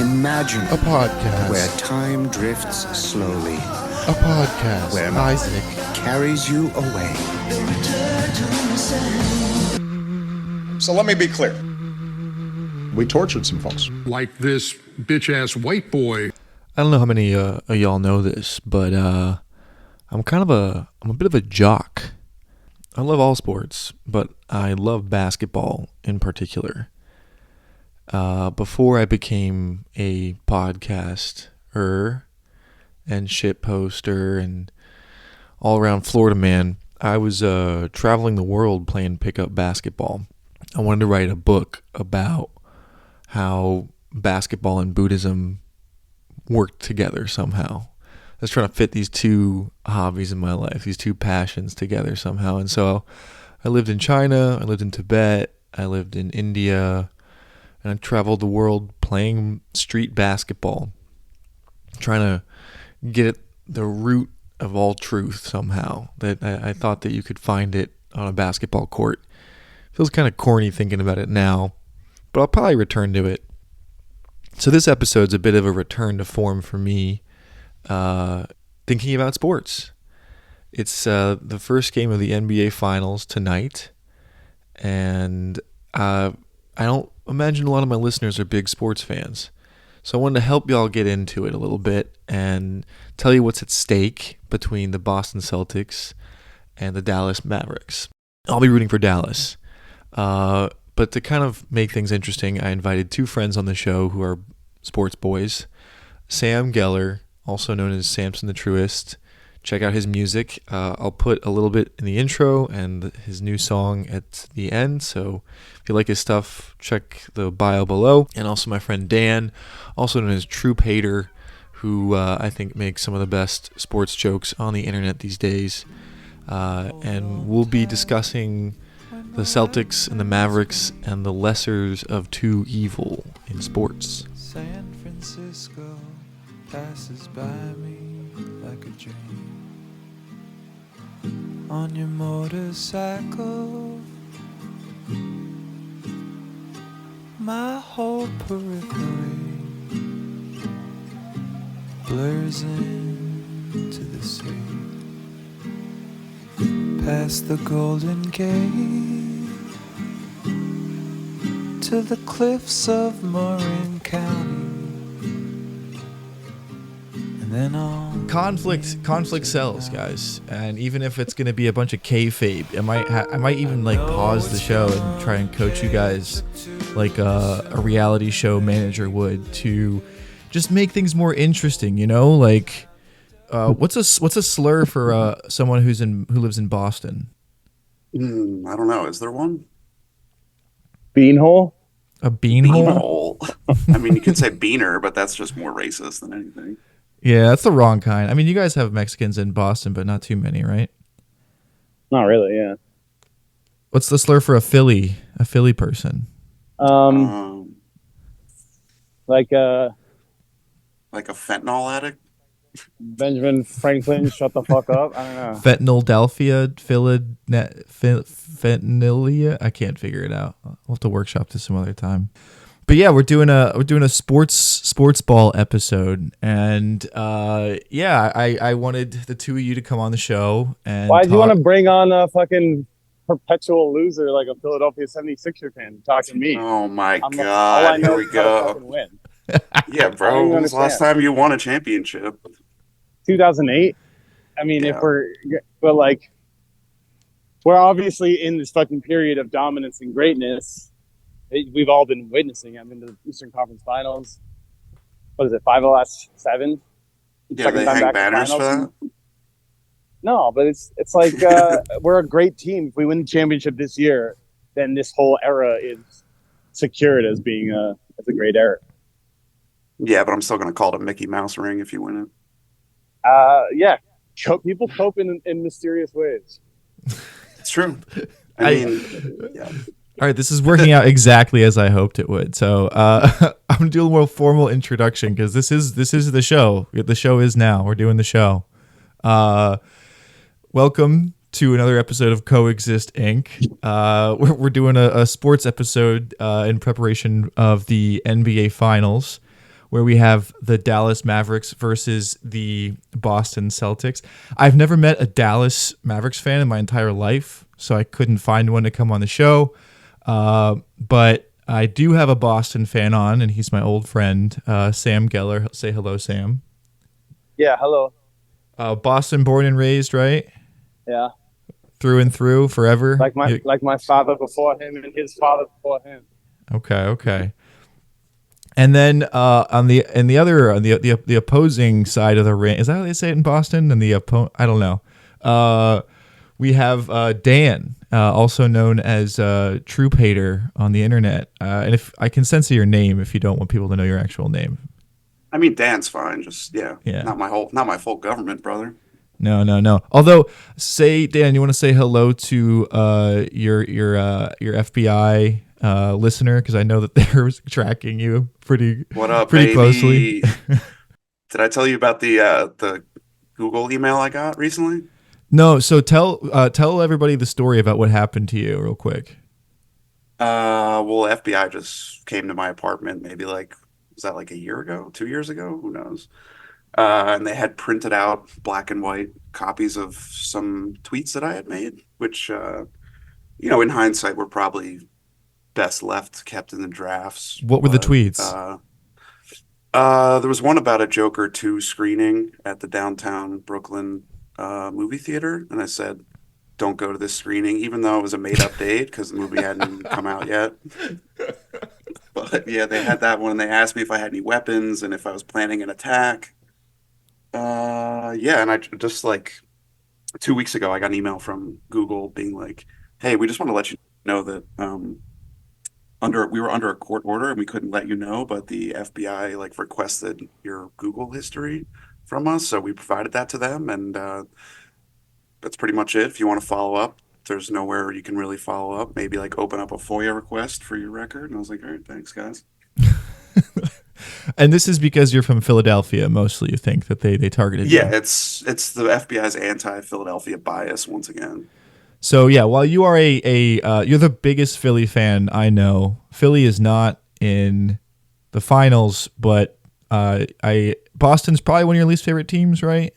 Imagine a podcast where time drifts slowly. A podcast where Isaac carries you away. So let me be clear. We tortured some folks. Like this bitch-ass white boy. I don't know how many of y'all know this, but I'm a bit of a jock. I love all sports, but I love basketball in particular. Before I became a podcaster and shit poster and all around Florida man, I was traveling the world playing pickup basketball. I wanted to write a book about how basketball and Buddhism worked together somehow. I was trying to fit these two hobbies in my life, these two passions together somehow. And so I lived in China, I lived in Tibet, I lived in India, and I traveled the world playing street basketball, trying to get at the root of all truth somehow. That I thought that you could find it on a basketball court. Feels kind of corny thinking about it now, but I'll probably return to it. So this episode's a bit of a return to form for me, thinking about sports. It's the first game of the NBA Finals tonight, and I don't imagine a lot of my listeners are big sports fans. So I wanted to help y'all get into it a little bit and tell you what's at stake between the Boston Celtics and the Dallas Mavericks. I'll be rooting for Dallas. But to kind of make things interesting, I invited two friends on the show who are sports boys. Sam Geller, also known as Samson the Truist. Check out his music. I'll put a little bit in the intro and his new song at the end. So if you like his stuff, check the bio below. And also my friend Dan, also known as Troop Hater, who I think makes some of the best sports jokes on the internet these days. And we'll be discussing the Celtics and the Mavericks and the lessers of two evil in sports. San Francisco passes by me like a dream. On your motorcycle, my whole periphery blurs into the sea. Past the Golden Gate to the cliffs of Marin County. Conflict sells, guys, and even if it's going to be a bunch of kayfabe, I might even like pause the show and try and coach you guys like a reality show manager would to just make things more interesting. You know, like what's a slur for someone who lives in Boston? I don't know. Is there one? Beanhole? A beanhole? I mean, you could say beaner, but that's just more racist than anything. Yeah, that's the wrong kind. I mean, you guys have Mexicans in Boston, but not too many, right? Not really, yeah. What's the slur for a Philly person? Like a fentanyl addict? Benjamin Franklin, shut the fuck up. I don't know. Fentanylia. I can't figure it out. We'll have to workshop this some other time. But yeah, we're doing a sports ball episode, and I wanted the two of you to come on the show. And why do you want to bring on a fucking perpetual loser like a Philadelphia 76er fan to talk to me? Oh my God! Here we go. Win. Yeah, bro. When was the last time you won a championship? 2008. I mean, yeah. We're obviously in this fucking period of dominance and greatness. We've all been witnessing. I'm in the Eastern Conference Finals. What is it? 5 of the last 7. Yeah, they hang banners for that. No, but it's like we're a great team. If we win the championship this year, then this whole era is secured as being a great era. Yeah, but I'm still going to call it a Mickey Mouse ring if you win it. Yeah, people cope in mysterious ways. It's true. I mean, yeah. All right, this is working out exactly as I hoped it would. So I'm gonna do a more formal introduction because this is the show. The show is now. We're doing the show. Welcome to another episode of Coexist Inc. We're doing a sports episode in preparation of the NBA Finals. where we have the Dallas Mavericks versus the Boston Celtics. I've never met a Dallas Mavericks fan in my entire life, so I couldn't find one to come on the show. But I do have a Boston fan on, and he's my old friend, Sam Geller. Say hello, Sam. Yeah, hello. Boston born and raised, right? Yeah. Through and through, forever. Like my father before him and his father before him. Okay. And then on the opposing side of the ring, is that how they say it in Boston? And I don't know. We have Dan, also known as Troop Hater on the internet. And if I can censor your name if you don't want people to know your actual name. I mean, Dan's fine. Just Yeah. not my full government, brother. No. Although, Dan, you want to say hello to your FBI listener, because I know that they're tracking you pretty baby? closely. Did I tell you about the Google email I got recently? No. So tell everybody the story about what happened to you real quick. Well, FBI just came to my apartment maybe was that like a year ago, 2 years ago? Who knows? And they had printed out black and white copies of some tweets that I had made, which, in hindsight, were probably best left kept in the drafts. What were the tweets? There was one about a Joker 2 screening at the downtown Brooklyn movie theater, and I said, don't go to this screening, even though it was a made-up date because the movie hadn't come out yet. But yeah, they had that one, and they asked me if I had any weapons and if I was planning an attack. And I just 2 weeks ago, I got an email from Google being like, hey, we just want to let you know that we were under a court order and we couldn't let you know, but the FBI requested your Google history from us, so we provided that to them, and that's pretty much it. If you want to follow up, there's nowhere you can really follow up. Maybe open up a FOIA request for your record. And I was like, all right, thanks, guys. And this is because you're from Philadelphia, mostly. You think that they targeted you? Yeah, it's the FBI's anti-Philadelphia bias once again. So yeah, while you are you're the biggest Philly fan I know. Philly is not in the finals, but Boston's probably one of your least favorite teams, right?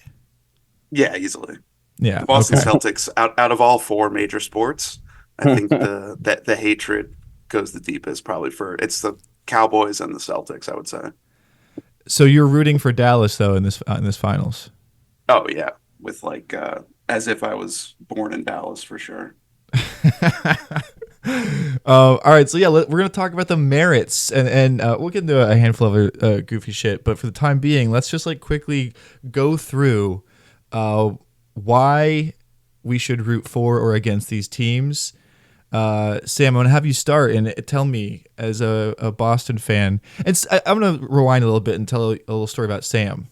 Yeah, easily. Yeah, the Boston Celtics out of all four major sports, I think the hatred goes the deepest. Probably it's the Cowboys and the Celtics, I would say. So you're rooting for Dallas though in this finals? Oh yeah, with as if I was born in Dallas for sure. All right, so yeah, we're gonna talk about the merits, and we'll get into a handful of other goofy shit. But for the time being, let's just quickly go through why we should root for or against these teams. Sam, I'm gonna have you start and tell me, as a Boston fan, I'm gonna rewind a little bit and tell a little story about Sam.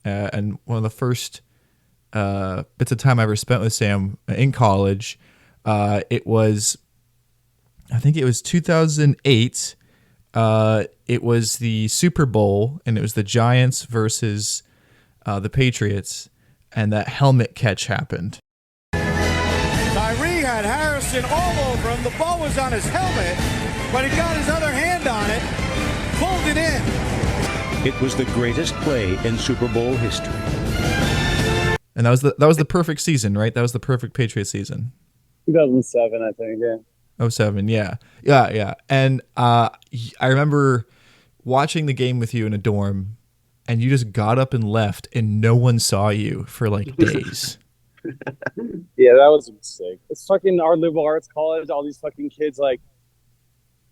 And one of the first bits of time I ever spent with Sam in college, I think it was 2008. It was the Super Bowl, and it was the Giants versus the Patriots, and that helmet catch happened. Tyree had Harrison all over him. The ball was on his helmet, but he got his other hand on it, pulled it in. It was the greatest play in Super Bowl history. And that was the perfect season, right? That was the perfect Patriots season. 2007, I think, yeah. 2007, yeah. And I remember watching the game with you in a dorm, and you just got up and left, and no one saw you for days. Yeah, that was a mistake. It's fucking our liberal arts college. All these fucking kids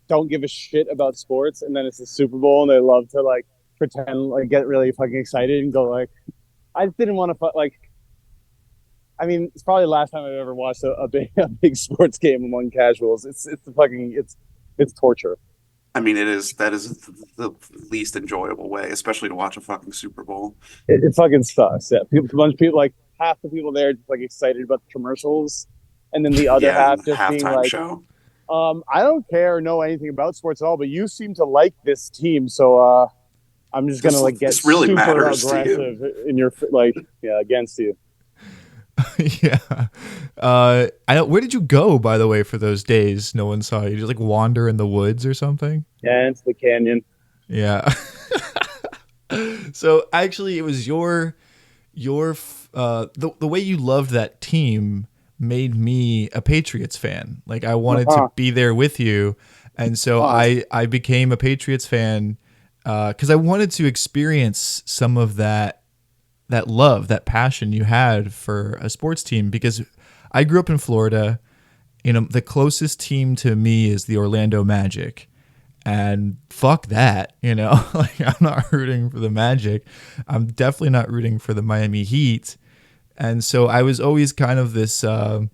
don't give a shit about sports, and then it's the Super Bowl, and they love to pretend get really fucking excited and go I didn't want to I mean, it's probably the last time I've ever watched a big sports game among casuals. It's torture. I mean, that is the least enjoyable way, especially to watch a fucking Super Bowl. It fucking sucks. Yeah, a bunch of people, half the people there just excited about the commercials, and then the other half just being show. I don't care or know anything about sports at all, but you seem to like this team, so I'm just gonna get really super aggressive in your against you. Yeah. Where did you go, by the way, for those days no one saw you? Did you wander in the woods or something? Yeah, into the canyon. Yeah. So actually, it was the way you loved that team made me a Patriots fan. Like I wanted to be there with you, and so I became a Patriots fan because I wanted to experience some of that love, that passion you had for a sports team. Because I grew up in Florida. You know, the closest team to me is the Orlando Magic. And fuck that, you know, like I'm not rooting for the Magic. I'm definitely not rooting for the Miami Heat. And so I was always kind of this, I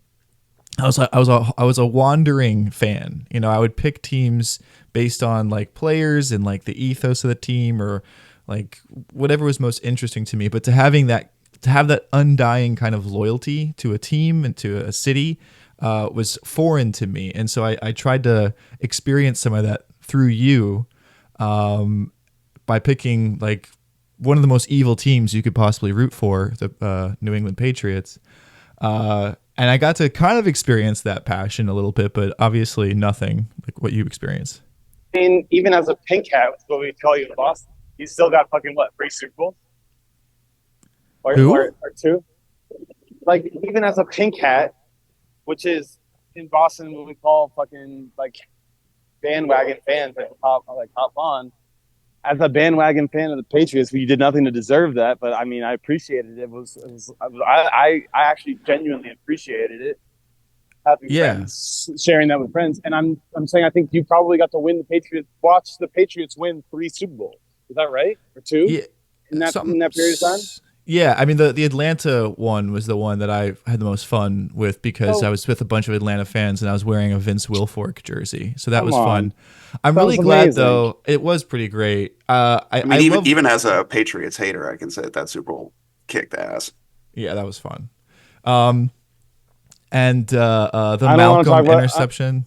was a wandering fan. You know, I would pick teams based on like players and like the ethos of the team or like whatever was most interesting to me. But to have that undying kind of loyalty to a team and to a city was foreign to me. And so I tried to experience some of that through you by picking like one of the most evil teams you could possibly root for, the New England Patriots. And I got to kind of experience that passion a little bit, but obviously nothing like what you experienced. I mean, even as a pink hat, which is what we call you in Boston, you still got fucking what, 3 Super Bowls? Or 2? Like, even as a pink hat, which is in Boston what we call fucking like bandwagon fans, like hop on. As a bandwagon fan of the Patriots, you did nothing to deserve that, but I mean, I appreciated it. I actually genuinely appreciated it. Having friends, sharing that with friends, and I'm saying I think you probably got to watch the Patriots win 3 Super Bowls. Is that right? Or 2? Yeah, in that period of time. Yeah, I mean the Atlanta one was the one that I had the most fun with because I was with a bunch of Atlanta fans and I was wearing a Vince Wilfork jersey, so that was fun. I'm really glad though; it was pretty great. I mean, even as a Patriots hater, I can say that Super Bowl kicked ass. Yeah, that was fun. And the Malcolm interception.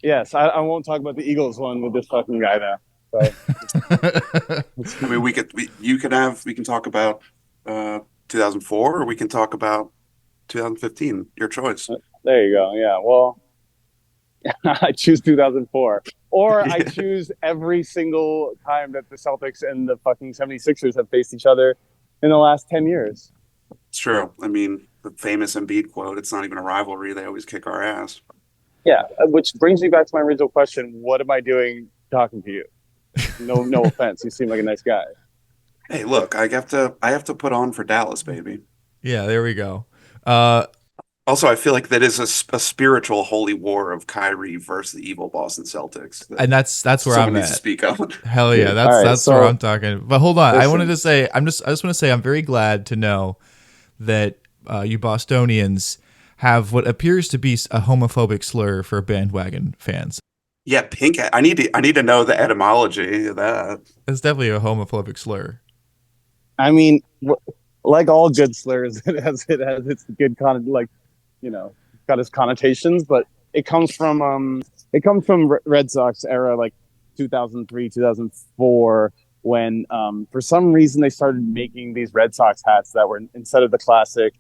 Yes, I won't talk about the Eagles one with this fucking guy now. So. I mean, we can talk about 2004, or we can talk about 2015. Your choice. There you go. Yeah. Well, I choose 2004, or I choose every single time that the Celtics and the fucking 76ers have faced each other in the last 10 years. It's true. I mean, the famous Embiid quote, "It's not even a rivalry. They always kick our ass." Yeah, which brings me back to my original question: what am I doing talking to you? No offense. You seem like a nice guy. Hey, look, I have to put on for Dallas, baby. Yeah, there we go. Also, I feel like that is a spiritual holy war of Kyrie versus the evil Boston Celtics. And that's where I'm at. To speak on. Hell yeah, that's where I'm talking. But hold on, I wanted to say I just want to say I'm very glad to know that you Bostonians have what appears to be a homophobic slur for bandwagon fans. Yeah, pink. I need to know the etymology of that. It's definitely a homophobic slur. I mean, like all good slurs, it has its good got its connotations, but it comes from Red Sox era, like 2003, 2004, when for some reason they started making these Red Sox hats that were, instead of the classic,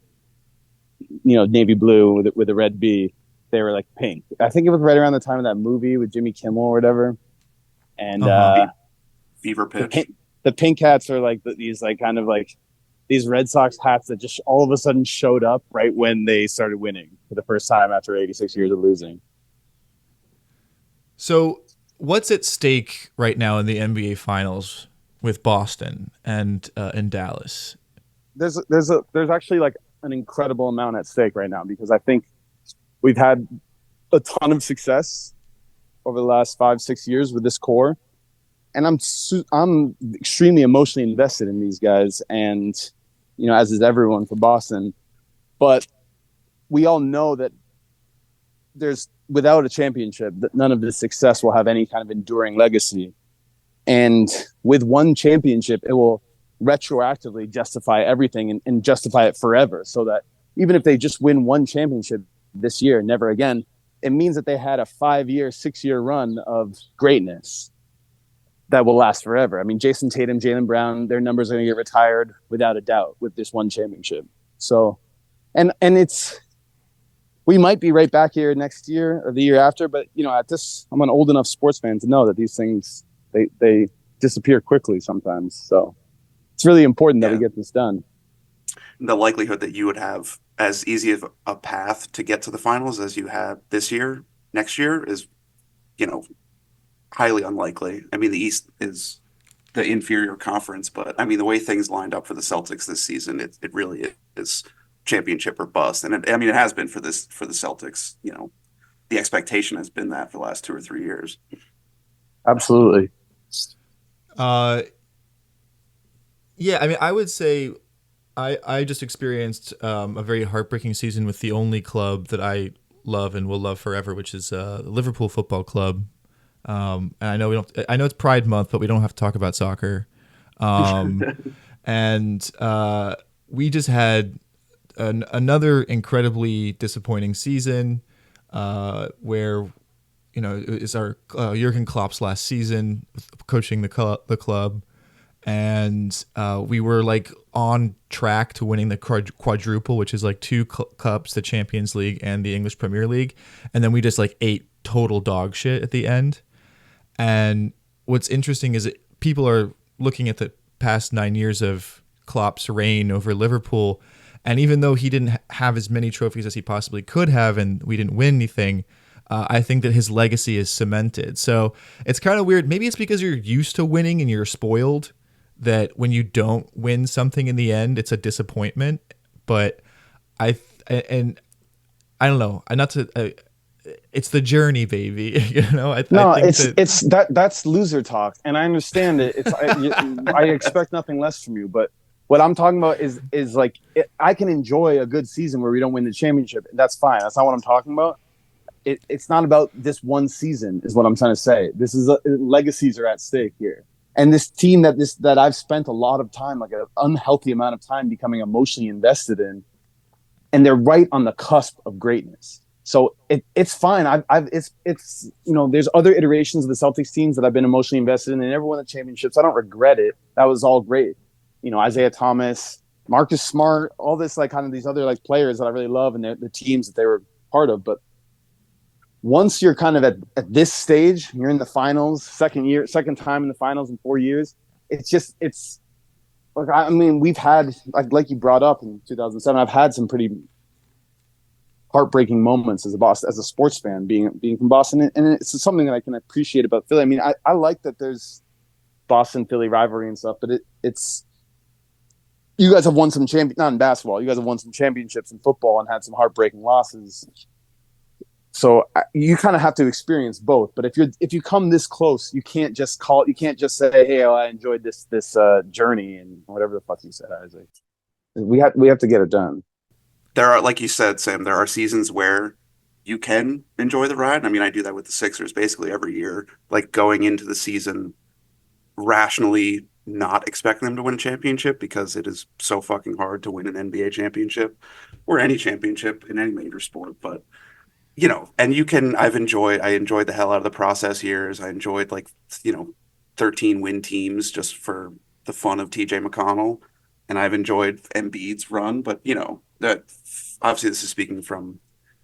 navy blue with a red B, they were like pink. I think it was right around the time of that movie with Jimmy Kimmel or whatever. And Fever Pitch. The pink hats are like these like kind of like these Red Sox hats that just all of a sudden showed up right when they started winning for the first time after 86 years of losing. So what's at stake right now in the NBA Finals with Boston and in Dallas? There's actually like an incredible amount at stake right now, because I think we've had a ton of success over the last 5-6 years with this core, and I'm extremely emotionally invested in these guys, and as is everyone for Boston. But we all know that without a championship, that none of this success will have any kind of enduring legacy. And with one championship, it will retroactively justify everything and justify it forever. So that even if they just win one championship this year, never again, it means that they had a 5-year, 6-year run of greatness that will last forever. I mean, Jason Tatum, Jaylen Brown, their numbers are going to get retired without a doubt with this one championship. So, and we might be right back here next year or the year after, but at this, I'm an old enough sports fan to know that these things, they disappear quickly sometimes. So it's really important that we get this done. The likelihood that you would have as easy of a path to get to the finals as you had this year, next year is, highly unlikely. I mean, the East is the inferior conference, but I mean, the way things lined up for the Celtics this season, it really is championship or bust. And it has been for the Celtics. The expectation has been that for the last 2 or 3 years. Absolutely. Yeah, I mean, I would say I just experienced a very heartbreaking season with the only club that I love and will love forever, which is the Liverpool Football Club. And I know it's Pride Month, but we don't have to talk about soccer. And we just had another incredibly disappointing season where it's our Jurgen Klopp's last season coaching the club. And we were like on track to winning the quadruple, which is like 2 cups, the Champions League and the English Premier League. And then we just like ate total dog shit at the end. And what's interesting is that people are looking at the past 9 years of Klopp's reign over Liverpool. And even though he didn't have as many trophies as he possibly could have, and we didn't win anything, I think that his legacy is cemented. So it's kind of weird. Maybe it's because you're used to winning and you're spoiled, that when you don't win something in the end, it's a disappointment. But I don't know. It's the journey, baby. I think that's loser talk, and I understand it. I expect nothing less from you, but what I'm talking about is like I can enjoy a good season where we don't win the championship. That's fine. That's not what I'm talking about. It's not about this one season, is what I'm trying to say. This is legacies are at stake here. And this team that I've spent a lot of time, like an unhealthy amount of time, becoming emotionally invested in, and they're right on the cusp of greatness. So it's fine. It's there's other iterations of the Celtics teams that I've been emotionally invested in. They never won the championships. I don't regret it. That was all great. Isaiah Thomas, Marcus Smart, all this like kind of these other like players that I really love and the teams that they were part of. But once you're kind of at this stage, you're in the finals, second time in the finals in 4 years. It's like, I mean, we've had, like you brought up in 2007, I've had some pretty heartbreaking moments as a sports fan, being from Boston. And it's something that I can appreciate about Philly. I mean, I like that there's Boston-Philly rivalry and stuff, but it's, you guys have won some not in basketball, you guys have won some championships in football and had some heartbreaking losses. So you kind of have to experience both. But if you come this close, you can't just say, "Hey, I enjoyed this journey," and whatever the fuck you said, Isaac. We have to get it done. There are, like you said, Sam, there are seasons where you can enjoy the ride. I mean, I do that with the Sixers basically every year, like going into the season rationally not expecting them to win a championship because it is so fucking hard to win an NBA championship or any championship in any major sport. But and I enjoyed the hell out of the process years. I enjoyed 13 win teams just for the fun of TJ McConnell. And I've enjoyed Embiid's run, but that obviously this is speaking from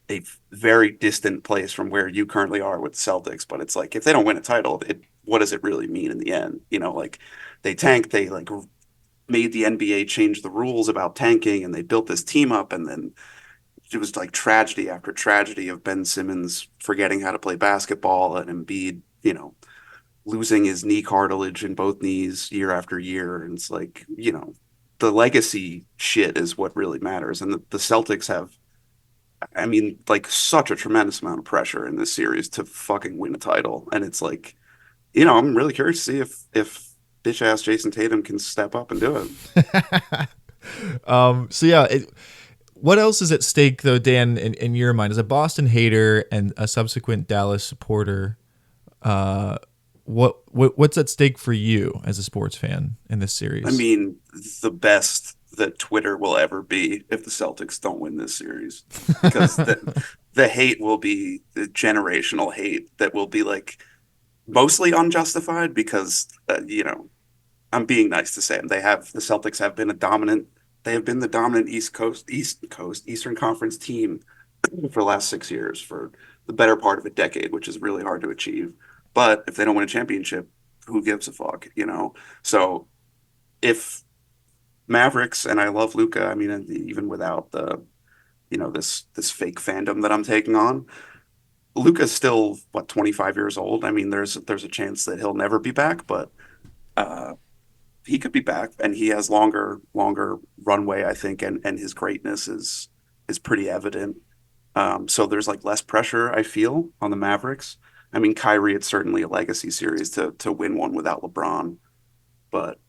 a very distant place from where you currently are with the Celtics. But it's like, if they don't win a title, what does it really mean in the end? They tanked, they made the NBA change the rules about tanking, and they built this team up, and then it was like tragedy after tragedy of Ben Simmons forgetting how to play basketball and Embiid, losing his knee cartilage in both knees year after year. And it's like, the legacy shit is what really matters. And the Celtics have, I mean, such a tremendous amount of pressure in this series to fucking win a title. And it's like, I'm really curious to see if bitch ass Jason Tatum can step up and do it. So yeah, what else is at stake, though, Dan, in your mind? As a Boston hater and a subsequent Dallas supporter, what's at stake for you as a sports fan in this series? I mean, the best that Twitter will ever be if the Celtics don't win this series. Because the hate will be the generational hate that will be mostly unjustified because, I'm being nice to say them. The Celtics have been they have been the dominant Eastern Conference team for the last 6 years, for the better part of a decade, which is really hard to achieve. But if they don't win a championship, who gives a fuck, you know? So if Mavericks, and I love Luca, I mean, even without the, you know, this fake fandom that I'm taking on, Luca's still what, 25 years old. I mean, there's a chance that he'll never be back, but uh he could be back, and he has longer runway, I think, and his greatness is pretty evident. So there's like less pressure, I feel, on the Mavericks. I mean, Kyrie, it's certainly a legacy series to win one without LeBron, but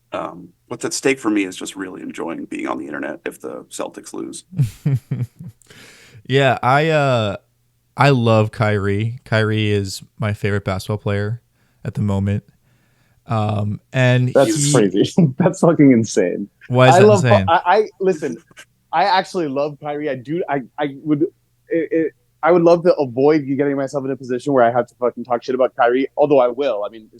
what's at stake for me is just really enjoying being on the internet if the Celtics lose. Yeah, I love Kyrie. Kyrie is my favorite basketball player at the moment. And that's crazy. That's fucking insane. Why is that insane? I listen. I actually love Kyrie. I would love to avoid getting myself in a position where I have to fucking talk shit about Kyrie. Although I will. I mean,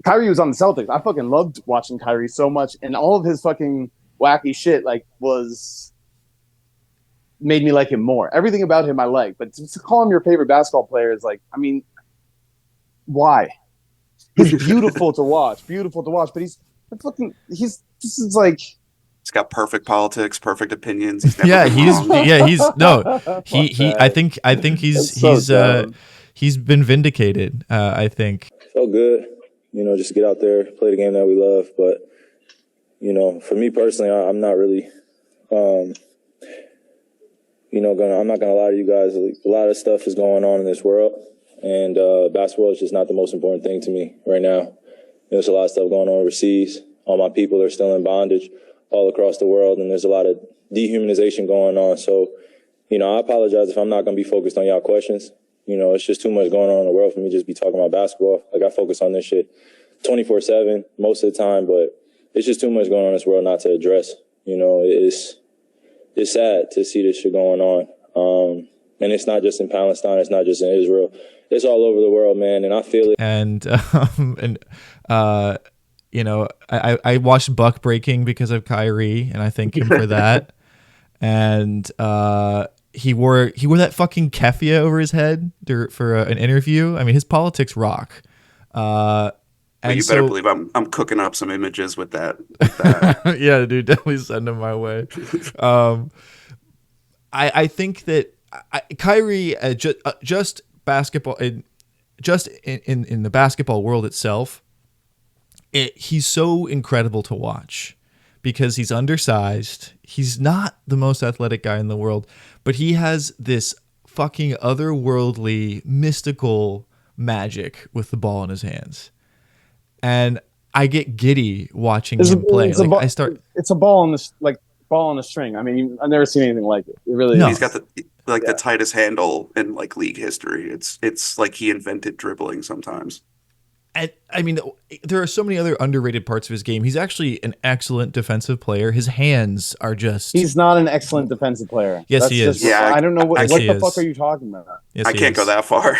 Kyrie was on the Celtics. I fucking loved watching Kyrie so much, and all of his fucking wacky shit made me like him more. Everything about him I like, but to call him your favorite basketball player is like, I mean, why? He's beautiful to watch, but he's got perfect politics, perfect opinions. He's never I think he's been vindicated. I think felt good, you know, just to get out there, play the game that we love. But you know, for me personally, I'm not really, I'm not gonna lie to you guys. A lot of stuff is going on in this world, and basketball is just not the most important thing to me right now. There's a lot of stuff going on overseas. All my people are still in bondage all across the world, and there's a lot of dehumanization going on. So, you know, I apologize if I'm not going to be focused on y'all questions. You know, it's just too much going on in the world for me to just be talking about basketball. Like, I focus on this shit 24/7 most of the time, but it's just too much going on in this world not to address. You know, it's sad to see this shit going on. And it's not just in Palestine. It's not just in Israel. It's all over the world, man, and I feel it. And you know, I watched Buck Breaking because of Kyrie, and I thank him for that. And he wore that fucking keffiyeh over his head for an interview. I mean, his politics rock. And you better believe I'm cooking up some images with that. Yeah, dude, definitely send them my way. I think that Kyrie just basketball, just in the basketball world itself. He's so incredible to watch because he's undersized. He's not the most athletic guy in the world, but he has this fucking otherworldly, mystical magic with the ball in his hands. And I get giddy watching him play. It's a ball on this, like ball on a string. I mean, I've never seen anything like it. It really is. He's got the tightest handle in like league history. It's like he invented dribbling sometimes. And I mean, there are so many other underrated parts of his game. He's actually an excellent defensive player. His hands are just... He's not an excellent defensive player. Yes, he is. I don't know what the fuck are you talking about? Yes, I can't go that far.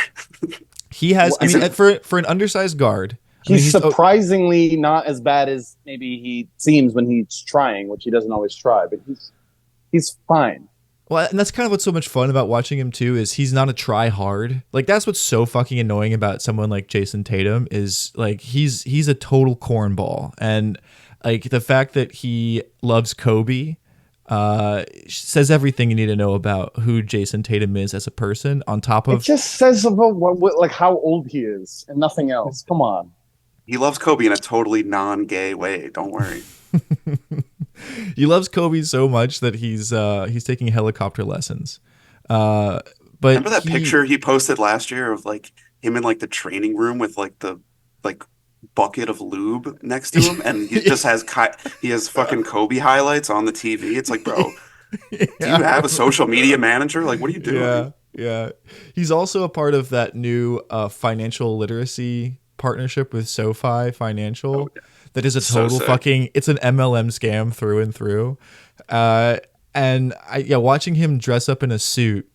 He has, I mean, for an undersized guard... He's surprisingly not as bad as maybe he seems when he's trying, which he doesn't always try, but he's fine. Well, and that's kind of what's so much fun about watching him too, is he's not a try hard. Like, that's what's so fucking annoying about someone like Jason Tatum is like he's a total cornball. And like the fact that he loves Kobe says everything you need to know about who Jason Tatum is as a person, on top of... It just says about like how old he is and nothing else. Come on. He loves Kobe in a totally non-gay way. Don't worry. He loves Kobe so much that he's taking helicopter lessons. But remember that picture he posted last year of like him in like the training room with like the bucket of lube next to him, and he just has fucking Kobe highlights on the TV. It's like, bro, do you have a social media manager? Like, what are you doing? Yeah. He's also a part of that new financial literacy partnership with SoFi Financial. That is a total it's an MLM scam through and through. And watching him dress up in a suit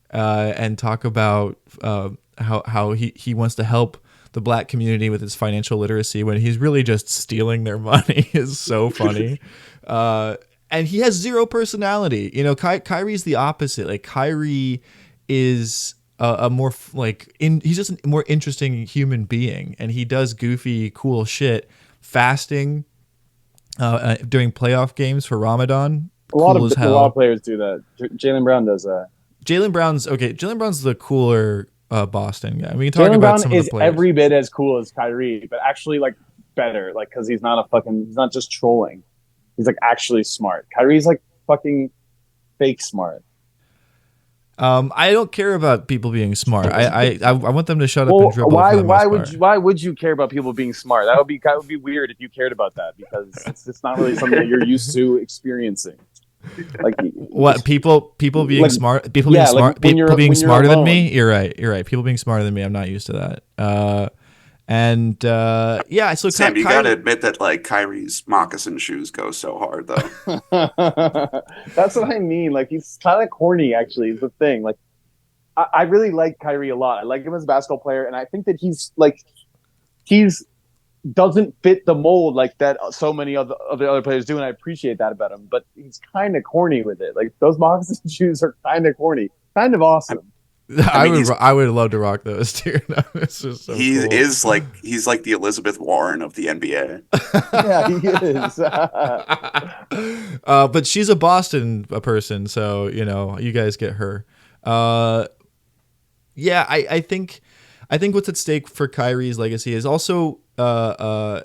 and talk about how he wants to help the black community with his financial literacy when he's really just stealing their money is so funny. And he has zero personality. You know, Kyrie's the opposite. Like, Kyrie is a more he's just a more interesting human being, and he does goofy, cool shit, fasting during playoff games for Ramadan. A lot of players do that. Jaylen Brown does that. Jaylen Brown's the cooler Boston guy. We can talk Jaylen about Brown some of is the players. every bit as cool as Kyrie, but actually like better, like because he's not just trolling. He's like actually smart. Kyrie's like fucking fake smart. I don't care about people being smart. I want them to shut up and dribble. Why would you care about people being smart? That would be weird if you cared about that, because it's not really something that you're used to experiencing. Like what people being like, smart, people being smart, people being smarter than me. You're right. People being smarter than me. I'm not used to that. So Sam, you gotta admit that like Kyrie's moccasin shoes go so hard though. That's what I mean. Like he's kind of corny. Actually, is the thing. Like I really like Kyrie a lot. I like him as a basketball player, and I think that he's doesn't fit the mold like that so many of the other players do, and I appreciate that about him. But he's kind of corny with it. Like those moccasin shoes are kind of corny, kind of awesome. I would love to rock those too. It's just so he cool. is like he's like the Elizabeth Warren of the NBA. Yeah, he is. But she's a Boston person, so you guys get her. Yeah, I think what's at stake for Kyrie's legacy is also I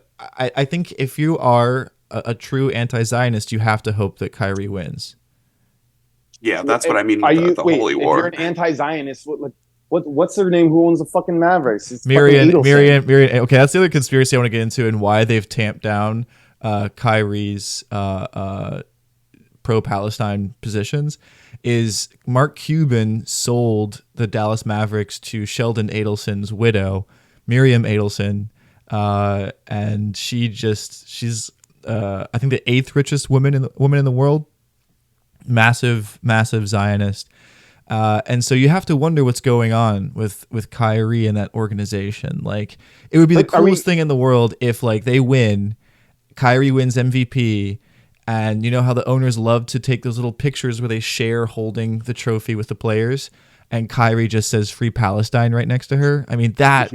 think if you are a true anti-Zionist, you have to hope that Kyrie wins. Yeah, that's what I mean with the holy war. If you're an anti-Zionist, what's their name? Who owns the fucking Mavericks? It's Miriam. Okay, that's the other conspiracy I want to get into, and why they've tamped down Kyrie's pro-Palestine positions. Is Mark Cuban sold the Dallas Mavericks to Sheldon Adelson's widow, Miriam Adelson, and she's I think the 8th richest woman in the world. Massive Zionist, and so you have to wonder what's going on with Kyrie and that organization. Like, it would be the coolest thing in the world if like they win, Kyrie wins MVP, and you know how the owners love to take those little pictures where they share holding the trophy with the players, and Kyrie just says "Free Palestine" right next to her. I mean that's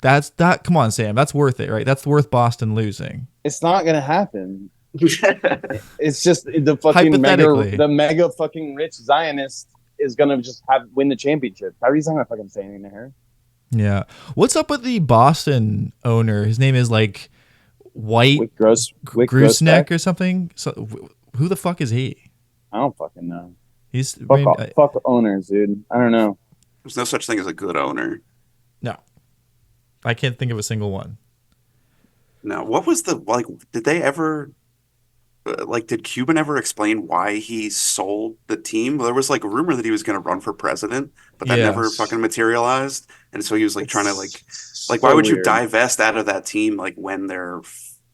come on, Sam, that's worth it, right? That's worth Boston losing. It's not gonna happen. It's just the fucking mega fucking rich Zionist is gonna just win the championship. Kyrie's not gonna fucking say anything to her. Yeah. What's up with the Boston owner? His name is like White Grooseneck or something. So who the fuck is he? I don't fucking know. He's fuck owners, dude. I don't know. There's no such thing as a good owner. No, I can't think of a single one. No. What was did they ever? Did Cuban ever explain why he sold the team? There was like a rumor that he was going to run for president, but that never fucking materialized. And so he was like trying to why would you divest out of that team like when they're,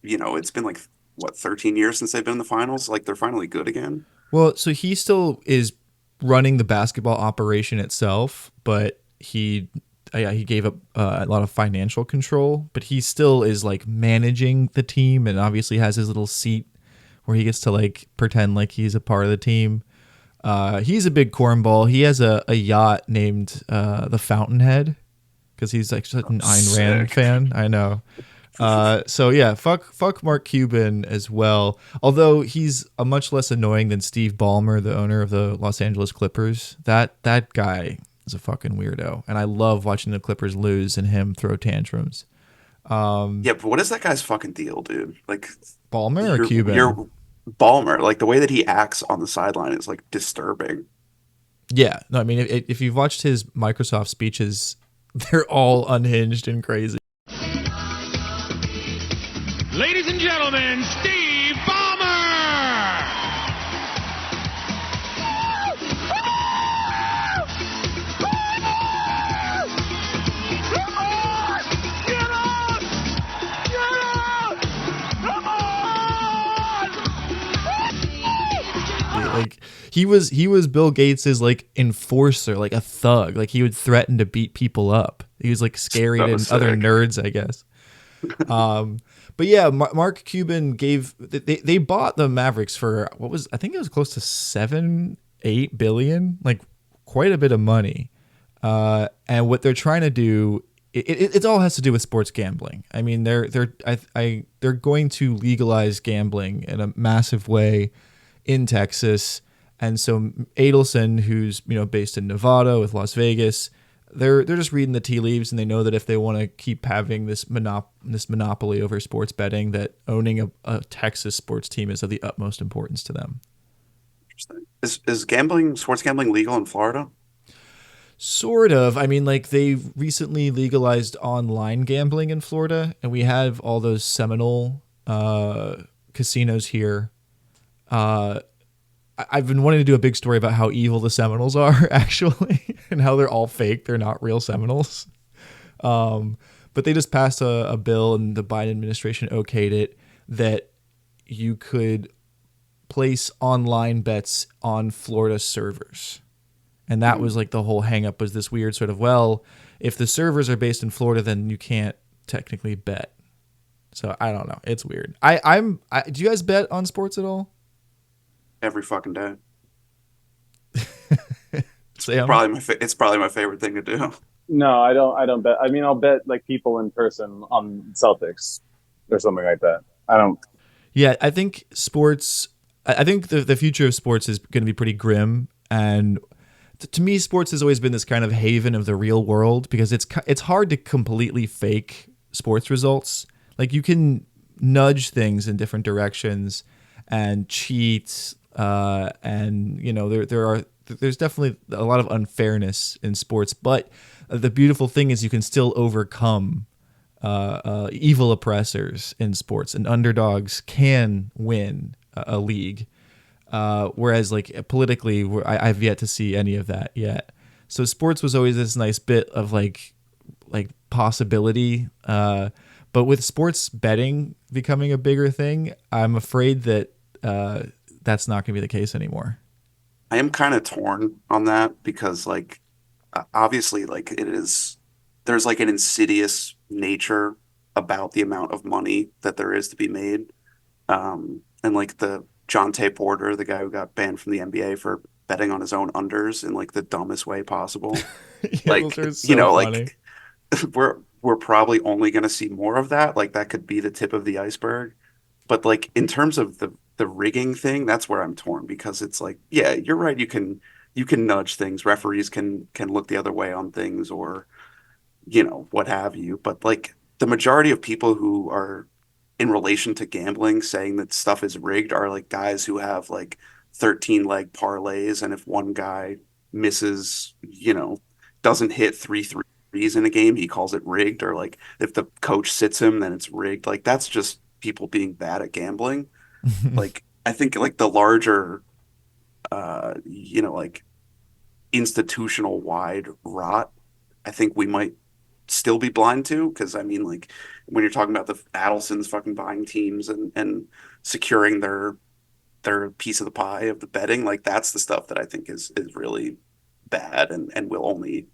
it's been like what 13 years since they've been in the finals. Like they're finally good again. Well, so he still is running the basketball operation itself, but he gave up a lot of financial control, but he still is like managing the team and obviously has his little seat where he gets to like pretend like he's a part of the team. He's a big cornball. He has a yacht named the Fountainhead because he's like such an Ayn Rand fan. I know. So yeah, fuck Mark Cuban as well. Although he's a much less annoying than Steve Ballmer, the owner of the Los Angeles Clippers. That guy is a fucking weirdo, and I love watching the Clippers lose and him throw tantrums. Yeah, but what is that guy's fucking deal, dude? Like Ballmer or Cuban? You're Ballmer. Like the way that he acts on the sideline is like disturbing. Yeah, no, I mean if you've watched his Microsoft speeches, they're all unhinged and crazy. Ladies and gentlemen, Steve Ballmer! Like he was Bill Gates's like enforcer, like a thug. Like he would threaten to beat people up. He was like scary to other nerds, I guess. But yeah, Mark Cuban they bought the Mavericks for I think it was close to $7-8 billion, like quite a bit of money. And what they're trying to do, it all has to do with sports gambling. I mean, they're going to legalize gambling in a massive way in Texas. And so Adelson, who's based in Nevada with Las Vegas, they're just reading the tea leaves, and they know that if they want to keep having this monopoly over sports betting, that owning a Texas sports team is of the utmost importance to them. Interesting. Is sports gambling legal in Florida? Sort of. I mean, like, they recently legalized online gambling in Florida, and we have all those Seminole casinos here. I've been wanting to do a big story about how evil the Seminoles are, actually, and how they're all fake. They're not real Seminoles. But they just passed a bill, and the Biden administration okayed it, that you could place online bets on Florida servers. And that was like the whole hang up, was this weird sort of, well, if the servers are based in Florida, then you can't technically bet. So I don't know. It's weird. Do you guys bet on sports at all? Every fucking day. Sam? It's probably my favorite thing to do. No, I don't bet. I mean, I'll bet like people in person on Celtics or something like that. I don't. Yeah, I think sports. I think the future of sports is going to be pretty grim, and to me, sports has always been this kind of haven of the real world, because it's hard to completely fake sports results. Like, you can nudge things in different directions and cheat, and there's definitely a lot of unfairness in sports, but the beautiful thing is you can still overcome evil oppressors in sports, and underdogs can win a league. Whereas, like, politically, I've yet to see any of that yet. So sports was always this nice bit of like possibility. But with sports betting becoming a bigger thing, I'm afraid that that's not going to be the case anymore. I am kind of torn on that, because, like, obviously, like, there's like an insidious nature about the amount of money that there is to be made. And like the Jonte Porter, the guy who got banned from the NBA for betting on his own unders in like the dumbest way possible. Like, those are so funny. Like, we're probably only going to see more of that. Like, that could be the tip of the iceberg. But like, in terms of the rigging thing, that's where I'm torn, because it's like, yeah, you're right. You can nudge things. Referees can look the other way on things, or, what have you. But like, the majority of people who are in relation to gambling saying that stuff is rigged are like guys who have like 13 leg parlays. And if one guy misses, doesn't hit three threes in a game, he calls it rigged. Or like, if the coach sits him, then it's rigged. Like, that's just people being bad at gambling. Like, I think like the larger, like institutional wide rot, I think we might still be blind to. Because I mean, like, when you're talking about the Adelsons fucking buying teams and securing their piece of the pie of the betting, like, that's the stuff that I think is really bad, and will only,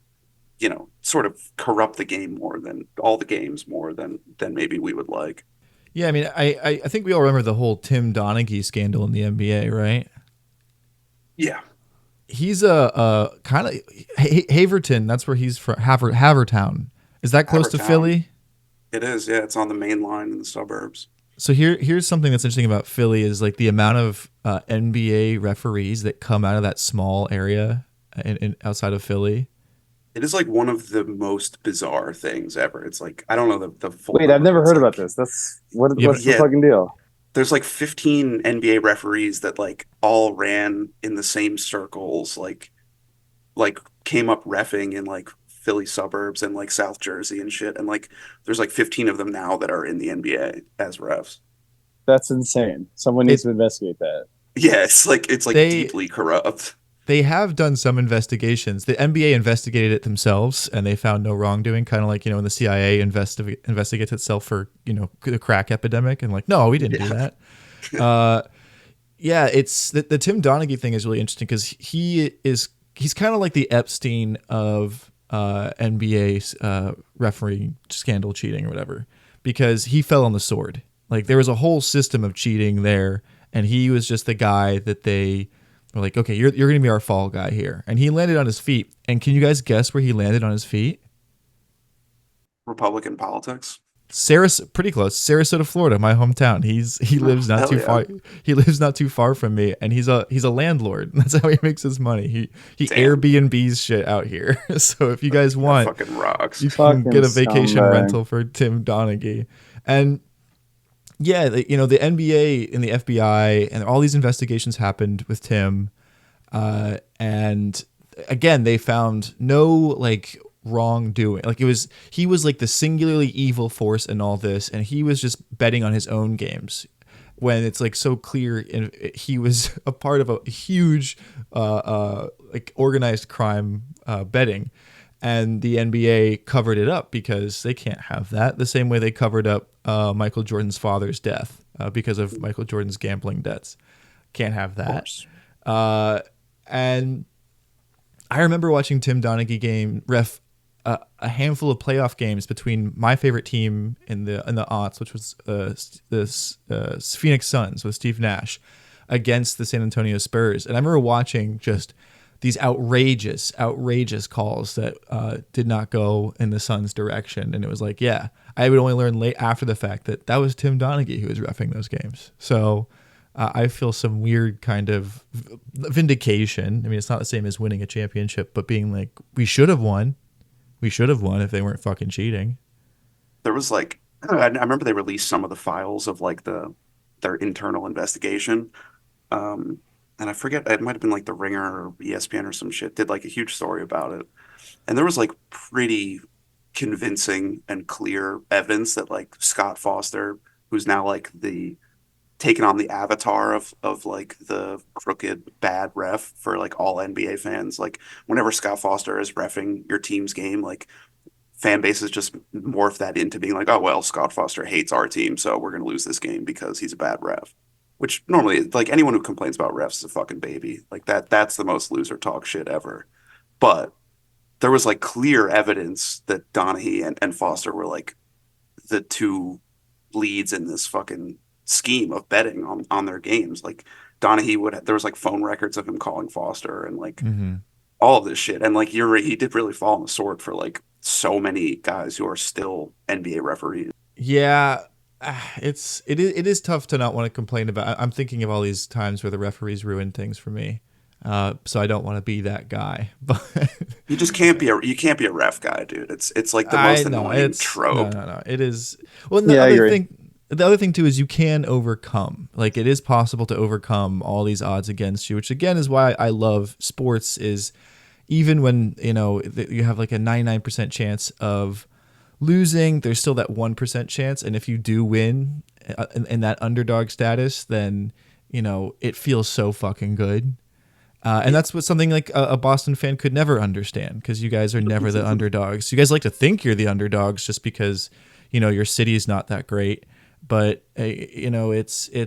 sort of corrupt the game more than all the games, more than maybe we would like. Yeah, I mean, I think we all remember the whole Tim Donaghy scandal in the NBA, right? Yeah. He's a kind of Haverton. That's where he's from. Havertown. Is that close to Philly? It is. Yeah, it's on the main line in the suburbs. So here's something that's interesting about Philly is like the amount of NBA referees that come out of that small area in outside of Philly. It is like one of the most bizarre things ever. It's like, I don't know the full. Wait, I've never heard about this. That's what's the fucking deal? There's like 15 NBA referees that like all ran in the same circles, like came up reffing in like Philly suburbs and like South Jersey and shit. And like, there's like 15 of them now that are in the NBA as refs. That's insane. Someone needs to investigate that. Yeah, it's like deeply corrupt. They have done some investigations. The NBA investigated it themselves, and they found no wrongdoing. Kind of like, when the CIA investigates itself for, the crack epidemic, and like, no, we didn't do that. Yeah, it's the Tim Donaghy thing is really interesting, because he's kind of like the Epstein of NBA's referee scandal cheating or whatever, because he fell on the sword. Like, there was a whole system of cheating there, and he was just the guy that they We're like, okay, you're going to be our fall guy here. And he landed on his feet. And can you guys guess where he landed on his feet? Republican politics. Pretty close. Sarasota, Florida, my hometown. He lives not too far. He lives not too far from me, and he's a landlord. That's how he makes his money. He Airbnbs shit out here. So if you guys want, fucking rocks. You can get a vacation rental for Tim Donaghy. And yeah, the NBA and the FBI and all these investigations happened with Tim, and again they found no like wrongdoing. Like he was like the singularly evil force in all this, and he was just betting on his own games when it's like so clear he was a part of a huge like organized crime betting, and the NBA covered it up because they can't have that, the same way they covered up Michael Jordan's father's death because of Michael Jordan's gambling debts. Can't have that. And I remember watching Tim Donaghy ref a handful of playoff games between my favorite team in the aughts, which was the Phoenix Suns with Steve Nash, against the San Antonio Spurs. And I remember watching just these outrageous calls that did not go in the Suns' direction. And it was like, yeah, I would only learn late after the fact that was Tim Donaghy who was reffing those games. So I feel some weird kind of vindication. I mean, it's not the same as winning a championship, but being like, we should have won. We should have won if they weren't fucking cheating. There was like, I remember they released some of the files of like their internal investigation. And I forget, it might have been like The Ringer or ESPN or some shit, did like a huge story about it. And there was like pretty convincing and clear evidence that like Scott Foster, who's now like taken on the avatar of like the crooked bad ref for like all NBA fans. Like whenever Scott Foster is reffing your team's game, like fan bases just morph that into being like, oh, well, Scott Foster hates our team, so we're going to lose this game because he's a bad ref. Which normally, like anyone who complains about refs is a fucking baby. Like that's the most loser talk shit ever. But there was like clear evidence that Donaghy and Foster were like the two leads in this fucking scheme of betting on their games. Like Donaghy there was like phone records of him calling Foster and like all of this shit. And like he did really fall on the sword for like so many guys who are still NBA referees. Yeah, it is tough to not want to complain about. I'm thinking of all these times where the referees ruined things for me. So I don't want to be that guy. But you just can't be a ref guy, dude. It's like the most annoying trope. No. It is. Well, the other thing too is you can overcome. Like it is possible to overcome all these odds against you, which again is why I love sports. Is even when you have like a 99% chance of losing, there's still that 1% chance, and if you do win in that underdog status, then it feels so fucking good. And that's what something like a Boston fan could never understand, because you guys are never the underdogs. You guys like to think you're the underdogs just because your city is not that great. But it's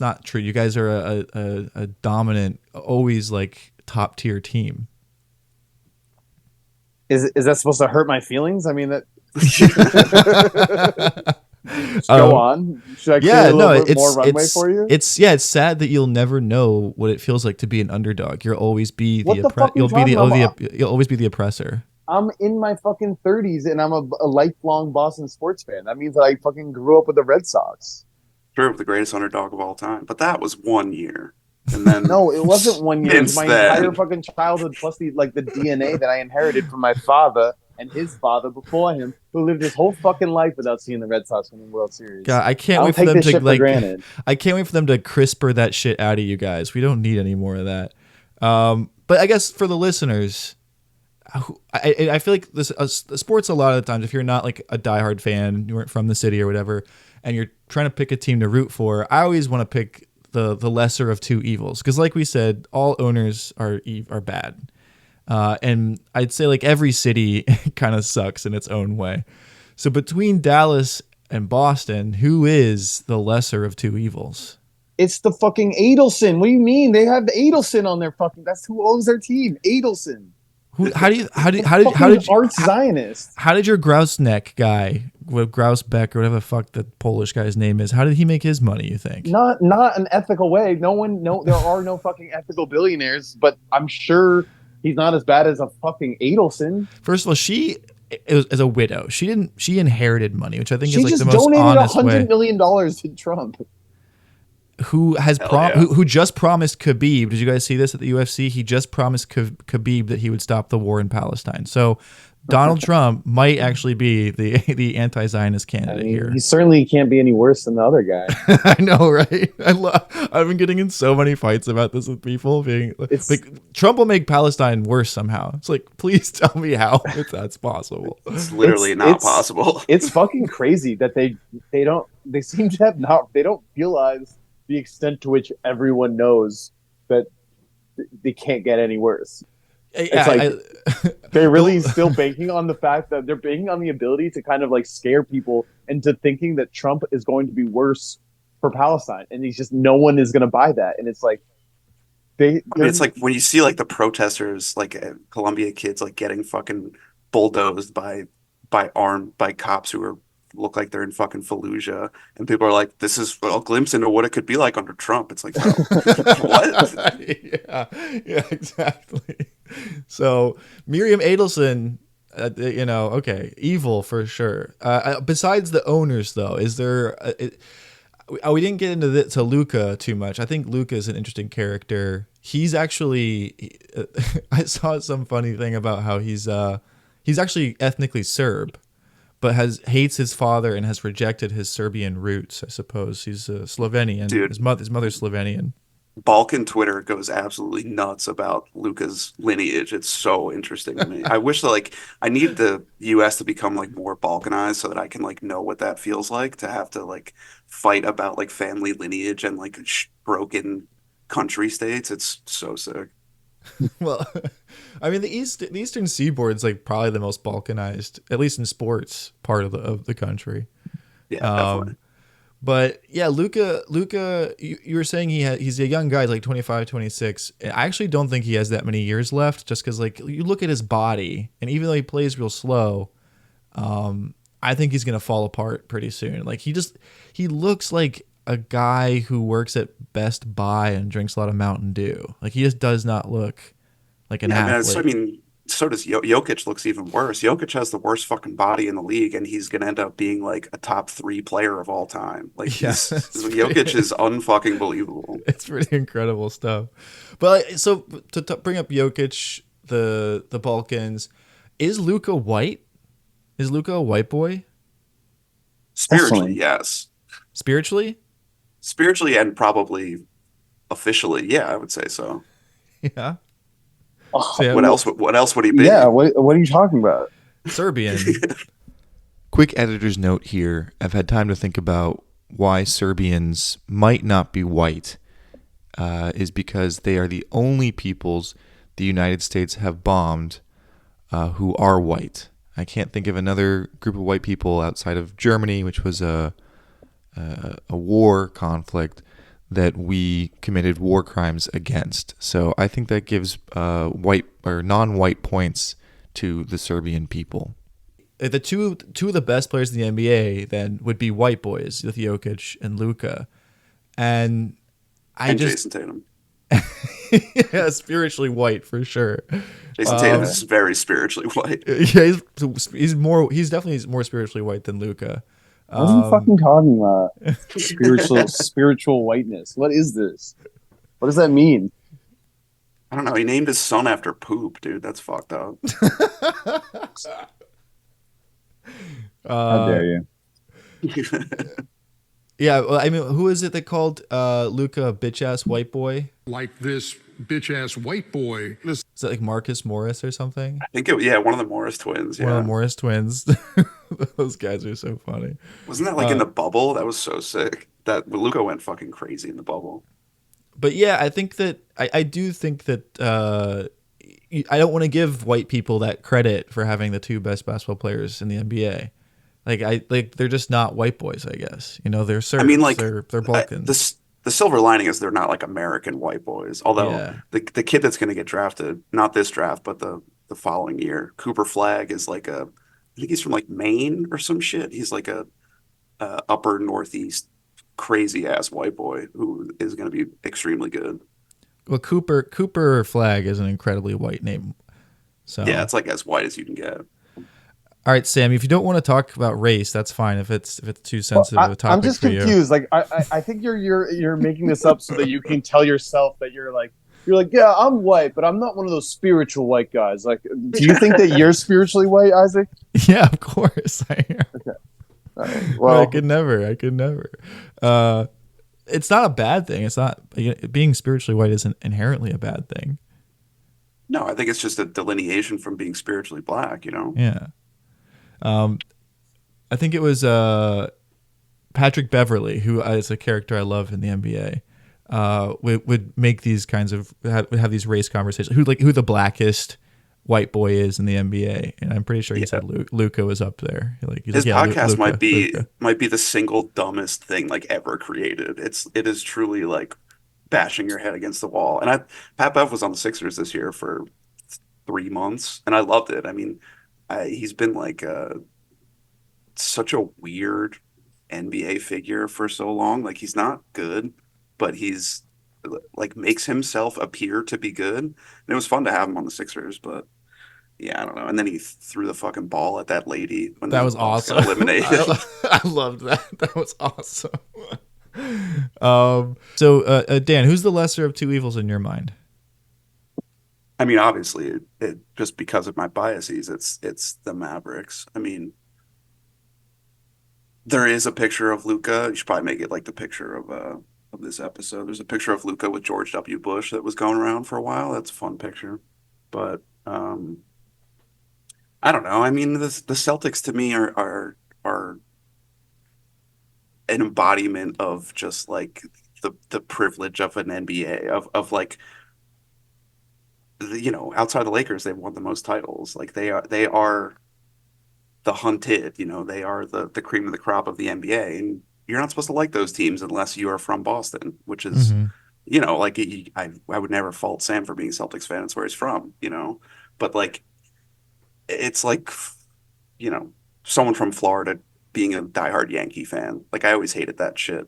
not true. You guys are a dominant, always like top tier team. Is that supposed to hurt my feelings? I mean that. Go on. Should I create a little bit more runway for you? It's sad that you'll never know what it feels like to be an underdog. You'll always be you'll always be the oppressor. I'm in my fucking 30s and I'm a lifelong Boston sports fan. That means that I fucking grew up with the Red Sox. True, the greatest underdog of all time. But that was 1 year. And then no, it wasn't 1 year. It was my entire fucking childhood, plus the DNA that I inherited from my father and his father before him, who lived his whole fucking life without seeing the Red Sox win the World Series. God, I can't wait for them to I can't wait for them to CRISPR that shit out of you guys. We don't need any more of that. But I guess for the listeners, I feel like sports a lot of the times, if you're not like a diehard fan, you weren't from the city or whatever, and you're trying to pick a team to root for, I always want to pick the lesser of two evils, because like we said, all owners are bad, and I'd say like every city kind of sucks in its own way. So between Dallas and Boston, who is the lesser of two evils? It's the fucking Adelson. What do you mean? They have Adelson on their fucking. That's who owns their team. Adelson. How did arch Zionist? How did your grouse neck guy, Grouse Beck or whatever the fuck the Polish guy's name is? How did he make his money? You think? Not an ethical way. There are no fucking ethical billionaires. But I'm sure he's not as bad as a fucking Adelson. First of all, she is a widow. She inherited money, which I think is like the most donated honest way. $100 million to Trump. Who just promised Khabib? Did you guys see this at the UFC? He just promised Khabib that he would stop the war in Palestine. So Donald Trump might actually be the anti-Zionist candidate here. He certainly can't be any worse than the other guy. I know, right? I've been getting in so many fights about this with people being like, Trump will make Palestine worse somehow. It's like, please tell me how if that's possible. It's literally not possible. It's fucking crazy that they don't realize the extent to which everyone knows that they can't get any worse. It's like they're really still banking on the fact that they're banking on the ability to kind of like scare people into thinking that Trump is going to be worse for Palestine, and no one is going to buy that. And it's like it's like when you see like the protesters, like Columbia kids, like getting fucking bulldozed by cops who look like they're in fucking Fallujah, and people are like, this is a glimpse into what it could be like under Trump. It's like, what? yeah, exactly. So Miriam Adelson, okay, evil for sure. Besides the owners, though, is there? We didn't get into to Luka too much. I think Luka is an interesting character. He's actually, I saw some funny thing about how he's actually ethnically Serb, but hates his father and has rejected his Serbian roots. I suppose he's Slovenian. Dude, his mother's Slovenian. Balkan Twitter goes absolutely nuts about Luka's lineage. It's so interesting to me. I wish that I need the U.S. to become more balkanized so that I can know what that feels like to have to fight about family lineage and broken country states. It's so sick. Well, I mean, the Eastern Seaboard is probably the most balkanized, at least in sports, part of the country. Yeah, definitely. But yeah, Luka, you were saying he's a young guy, 25, 26. I actually don't think he has that many years left, just because you look at his body, and even though he plays real slow, I think he's gonna fall apart pretty soon. He looks like a guy who works at Best Buy and drinks a lot of Mountain Dew. He just does not look like an athlete. So does Jokic. Looks even worse. Jokic has the worst fucking body in the league, and he's gonna end up being a top 3 player of all time. Jokic is unfucking believable. It's pretty incredible stuff. But so to bring up Jokic, the Balkans, is Luka white? Is Luka a white boy? Spiritually, yes. Spiritually and probably officially, yeah, I would say so. Yeah. So what else would he be? Yeah, what are you talking about? Serbian. Quick editor's note here. I've had time to think about why Serbians might not be white, is because they are the only peoples the United States have bombed who are white. I can't think of another group of white people outside of Germany, which was a war conflict that we committed war crimes against. So I think that gives white or non-white points to the Serbian people. The two of the best players in the NBA then would be white boys with Jokic and Luka, and Jason Tatum. Yeah, spiritually white for sure. Jason Tatum is very spiritually white. Yeah, he's definitely more spiritually white than Luka. What are you fucking talking about? Spiritual whiteness. What is this? What does that mean? I don't know. He named his son after poop, dude. That's fucked up. How dare you? Yeah, well, I mean, who is it that called Luka a bitch-ass white boy? Like this bitch-ass white boy. Is that Marcus Morris or something? I think one of the Morris twins. Yeah. One of the Morris twins. Those guys are so funny. Wasn't that in the bubble? That was so sick. That Luka went fucking crazy in the bubble. But yeah, I think that I do think that I don't want to give white people that credit for having the 2 best basketball players in the NBA. They're just not white boys, I guess. They're Serbs. I mean, they're Balkans. The silver lining is they're not American white boys. Although the kid that's going to get drafted, not this draft, but the the following year. Cooper Flagg is like I think he's from like Maine or some shit. He's like a upper Northeast crazy ass white boy who is going to be extremely good. Well, Cooper Flagg is an incredibly white name. So yeah, it's like as white as you can get. All right, Sam, if you don't want to talk about race, that's fine. If it's too sensitive of a topic I'm just for confused. Like I think you're making this up so that you can tell yourself that you're like, yeah, I'm white, but I'm not one of those spiritual white guys. Like, do you think that you're spiritually white, Isaac? Yeah, of course. Okay. All right. Well, I could never. It's not a bad thing. It's not, being spiritually white isn't inherently a bad thing. No, I think it's just a delineation from being spiritually black, Yeah. I think it was Patrick Beverley, who is a character I love in the NBA, would make these kinds of have these race conversations. Who the blackest white boy is in the NBA, and I'm pretty sure he said Luka was up there. His podcast might be the single dumbest thing like ever created. It is truly like bashing your head against the wall. And Pat Bev was on the Sixers this year for 3 months, and I loved it. I mean, he's been like such a weird NBA figure for so long. Like he's not good, but he's like makes himself appear to be good. And it was fun to have him on the Sixers, but yeah, I don't know. And then he threw the fucking ball at that lady when that was awesome. Eliminated. I loved that. That was awesome. So Dan, who's the lesser of two evils in your mind? I mean, obviously, it just because of my biases, it's the Mavericks. I mean, there is a picture of Luka. You should probably make it like the picture of this episode. There's a picture of Luka with George W. Bush that was going around for a while. That's a fun picture, but I don't know. I mean, the Celtics to me are an embodiment of just like the privilege of an NBA of like. Outside the Lakers, they've won the most titles. Like they are the hunted. They are the cream of the crop of the NBA, and you're not supposed to like those teams unless you are from Boston, which is, like I would never fault Sam for being a Celtics fan. It's where he's from, but like it's like someone from Florida being a diehard Yankee fan. Like I always hated that shit.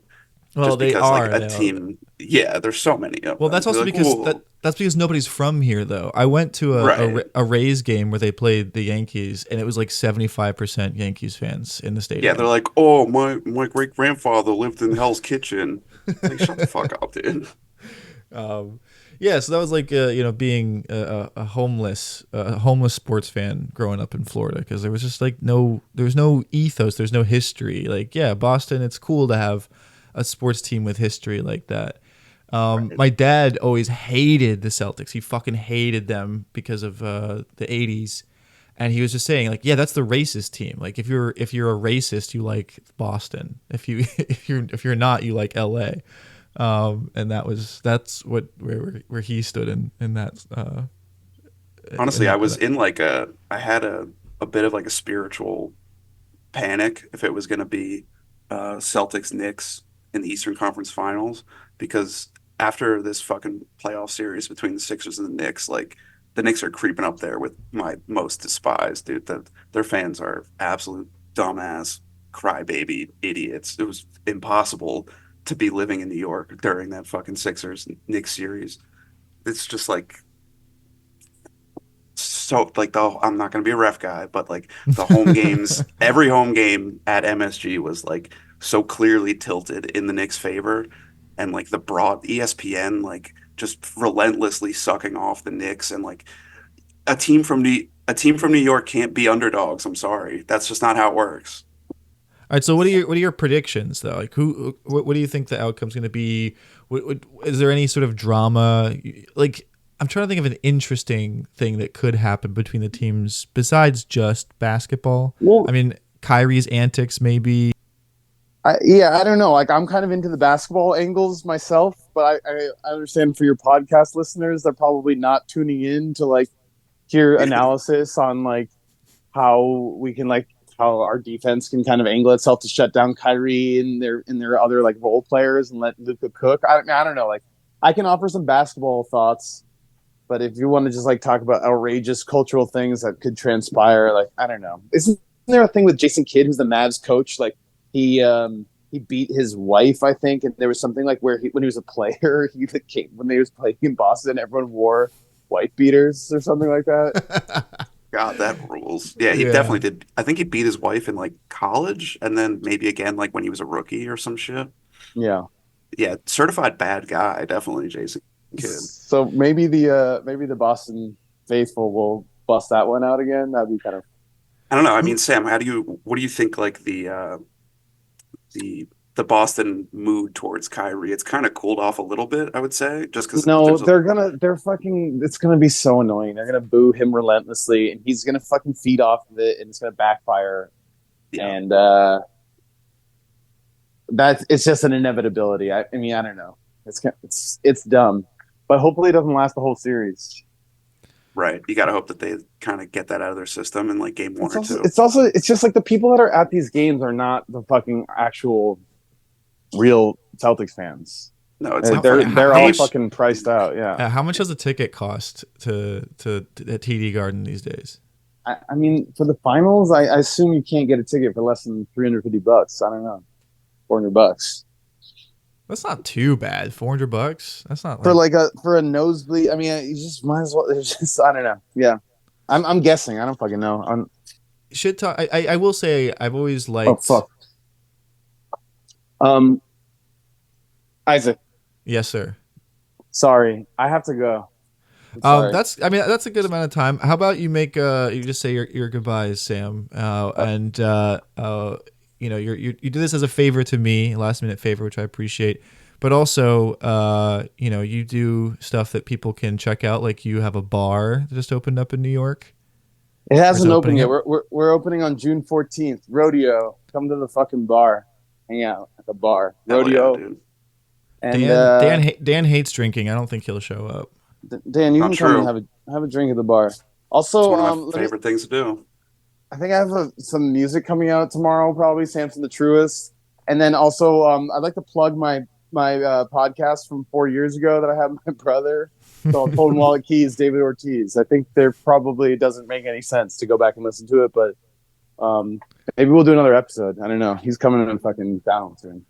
Well, just they because, are like, a team. Yeah, there's so many of Well, them. that's also Like, because that's because nobody's from here, though. I went to a Rays game where they played the Yankees, and it was like 75% Yankees fans in the stadium. Yeah, they're like, oh, my great grandfather lived in Hell's Kitchen. Like, shut the fuck up, dude. Yeah, so that was like being a homeless sports fan growing up in Florida, because there was just like there's no ethos, there's no history. Like, yeah, Boston, it's cool to have a sports team with history like that. My dad always hated the Celtics. He fucking hated them because of the 80s. And he was just saying, like, yeah, that's the racist team. Like, if you're a racist, you like Boston. If you're not, you like LA. And that's where he stood in that. Honestly, I had a bit of like a spiritual panic if it was going to be Celtics Knicks in the Eastern Conference Finals, because after this fucking playoff series between the Sixers and the Knicks, like the Knicks are creeping up there with my most despised, dude. Their fans are absolute dumbass, crybaby idiots. It was impossible to be living in New York during that fucking Sixers Knicks series. It's just like so like I'm not going to be a ref guy, but like the home games, every home game at MSG was like so clearly tilted in the Knicks' favor, and like the broad ESPN like just relentlessly sucking off the Knicks, and like a team from New York can't be underdogs. I'm sorry, that's just not how it works. All right, so what are your predictions though? Like, what do you think the outcome's going to be? Is there any sort of drama? Like, I'm trying to think of an interesting thing that could happen between the teams besides just basketball. Well, I mean, Kyrie's antics maybe. I don't know. Like, I'm kind of into the basketball angles myself, but I understand for your podcast listeners, they're probably not tuning in to like hear analysis on like how we can like how our defense can kind of angle itself to shut down Kyrie and their other like role players and let Luka cook. I don't know. Like, I can offer some basketball thoughts. But if you want to just like talk about outrageous cultural things that could transpire, like I don't know, isn't there a thing with Jason Kidd, who's the Mavs coach? Like he beat his wife, I think, and there was something like where when he was a player, when he was playing in Boston, everyone wore wife beaters or something like that. God, that rules. Yeah, he Yeah. definitely did. I think he beat his wife in like college, and then maybe again like when he was a rookie or some shit. Yeah. Yeah, certified bad guy, definitely Jason Kidd. So maybe the Boston faithful will bust that one out again. That'd be kind of. I don't know. I mean, Sam, what do you think like the Boston mood towards Kyrie? It's kind of cooled off a little bit, I would say, just because it's gonna be so annoying. They're gonna boo him relentlessly, and he's gonna fucking feed off of it, and it's gonna backfire. Yeah. And it's just an inevitability. I mean, I don't know. It's dumb, but hopefully it doesn't last the whole series. Right. You got to hope that they kind of get that out of their system in like game one or two. It's just like the people that are at these games are not the fucking actual real Celtics fans. No, it's like they're all fucking priced out. Yeah. How much does a ticket cost to TD Garden these days? I mean, for the finals, I assume you can't get a ticket for less than $350. I don't know, $400. That's not too bad. $400. That's not for a nosebleed. I mean, you just might as well. It's just I don't know. Yeah, I'm guessing. I don't fucking know. Should talk. I will say I've always liked. Oh fuck. Isaac. Yes, sir. Sorry, I have to go. That's a good amount of time. How about you make you just say your goodbyes, Sam, and you know you do this as a favor to me, last minute favor, which I appreciate, but also you know you do stuff that people can check out, like you have a bar that just opened up in New York. It hasn't opened yet. We're opening on June 14th. Rodeo. Come to the fucking bar. Hang out at the bar. Rodeo. Yeah, dude. And Dan hates drinking. I don't think he'll show up. Dan, you can come and have a drink at the bar. Also, it's one of my favorite things to do. I think I have some music coming out tomorrow, probably Samson the Truest, and then also I'd like to plug my podcast from 4 years ago that I had with my brother called Phone Wallet Keys, David Ortiz. I think there probably doesn't make any sense to go back and listen to it, but maybe we'll do another episode. I don't know. He's coming in fucking down soon.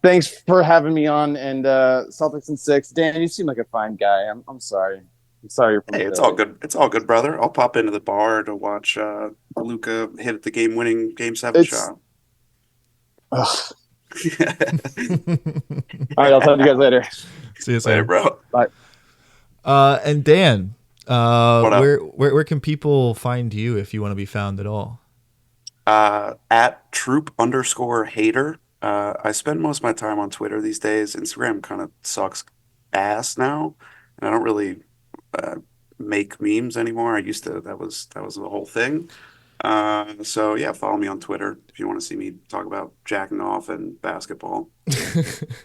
Thanks for having me on, and Celtics in 6. Dan, you seem like a fine guy. I'm sorry. I'm sorry. Hey, it's all good. It's all good, brother. I'll pop into the bar to watch Luka hit the game-winning Game 7 shot. All right, I'll talk to you guys later. See you later, bro. Bye. And Dan, What up? where can people find you if you want to be found at all? At troop_hater. I spend most of my time on Twitter these days. Instagram kind of sucks ass now, and I don't really make memes anymore. I used to. That was the whole thing. So yeah, follow me on Twitter if you want to see me talk about jacking off and basketball.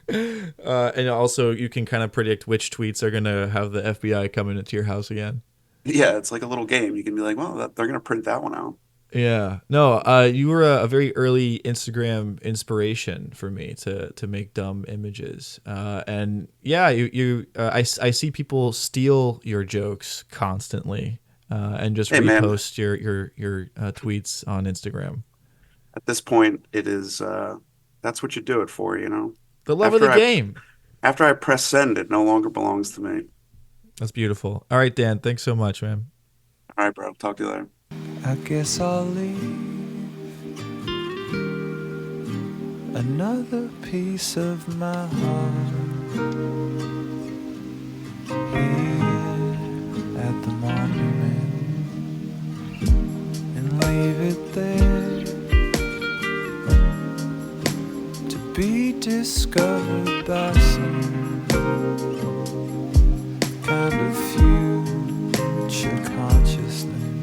And also, you can kind of predict which tweets are gonna have the FBI coming into your house again. Yeah, it's like a little game. You can be like, well, they're gonna print that one out. Yeah. No, you were a very early Instagram inspiration for me to make dumb images. And yeah, I see people steal your jokes constantly and just repost your tweets on Instagram. At this point, it is that's what you do it for, you know. The love of the game. After I press send, it no longer belongs to me. That's beautiful. All right, Dan, thanks so much, man. All right, bro. Talk to you later. I guess I'll leave another piece of my heart here at the monument and leave it there to be discovered by some kind of future consciousness.